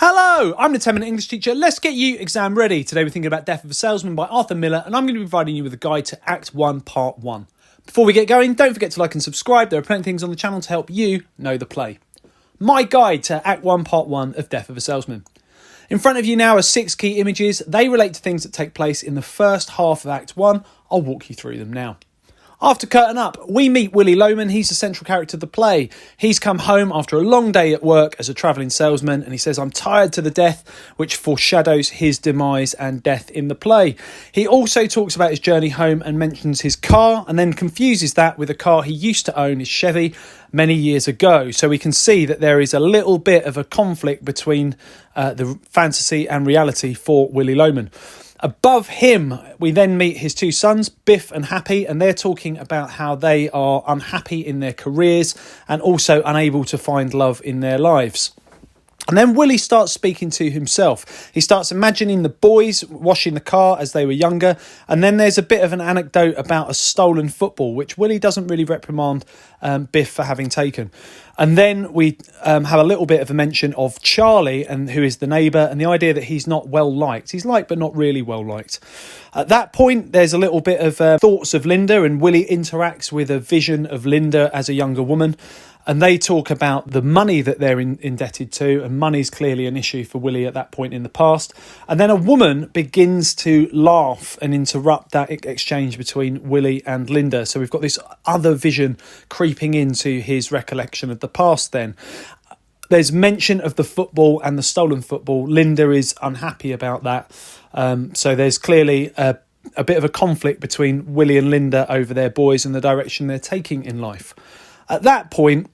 Hello, I'm the 10-minute English teacher. Let's get you exam ready. Today we're thinking about Death of a Salesman by Arthur Miller, and I'm going to be providing you with a guide to Act 1, Part 1. Before we get going, don't forget to like and subscribe. There are plenty of things on the channel to help you know the play. My guide to Act 1, Part 1 of Death of a Salesman. In front of you now are 6 key images. They relate to things that take place in the first half of Act 1. I'll walk you through them now. After curtain up, we meet Willie Loman. He's the central character of the play. He's come home after a long day at work as a travelling salesman, and he says, "I'm tired to the death," which foreshadows his demise and death in the play. He also talks about his journey home and mentions his car, and then confuses that with a car he used to own, his Chevy, many years ago. So we can see that there is a little bit of a conflict between the fantasy and reality for Willie Loman. Above him, we then meet his 2 sons, Biff and Happy, and they're talking about how they are unhappy in their careers and also unable to find love in their lives. And then Willie starts speaking to himself. He starts imagining the boys washing the car as they were younger. And then there's a bit of an anecdote about a stolen football, which Willie doesn't really reprimand Biff for having taken. And then we have a little bit of a mention of Charlie, and who is the neighbour, and the idea that he's not well liked. He's liked, but not really well liked. At that point, there's a little bit of thoughts of Linda, and Willie interacts with a vision of Linda as a younger woman. And they talk about the money that they're indebted to, and money's clearly an issue for Willie at that point in the past. And then a woman begins to laugh and interrupt that exchange between Willie and Linda. So we've got this other vision creeping into his recollection of the past then. There's mention of the football and the stolen football. Linda is unhappy about that. So there's clearly a bit of a conflict between Willie and Linda over their boys and the direction they're taking in life. At that point,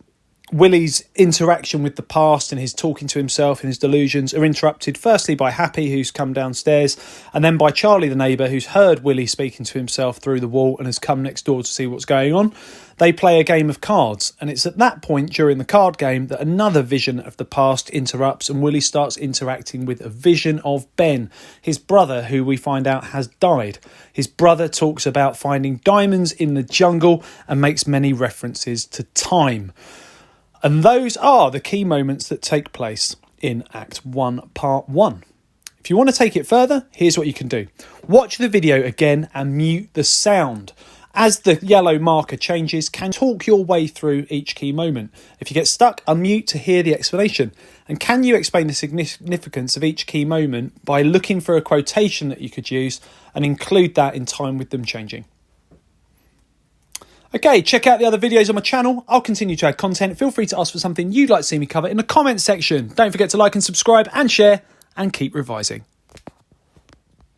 Willie's interaction with the past and his talking to himself and his delusions are interrupted firstly by Happy, who's come downstairs, and then by Charlie, the neighbour, who's heard Willie speaking to himself through the wall and has come next door to see what's going on. They play a game of cards, and it's at that point during the card game that another vision of the past interrupts, and Willie starts interacting with a vision of Ben, his brother, who we find out has died. His brother talks about finding diamonds in the jungle and makes many references to time. And those are the key moments that take place in Act 1, Part 1. If you want to take it further, here's what you can do. Watch the video again and mute the sound. As the yellow marker changes, can talk your way through each key moment. If you get stuck, unmute to hear the explanation. And can you explain the significance of each key moment by looking for a quotation that you could use and include that in time with them changing? Okay, check out the other videos on my channel. I'll continue to add content. Feel free to ask for something you'd like to see me cover in the comments section. Don't forget to like and subscribe and share, and keep revising.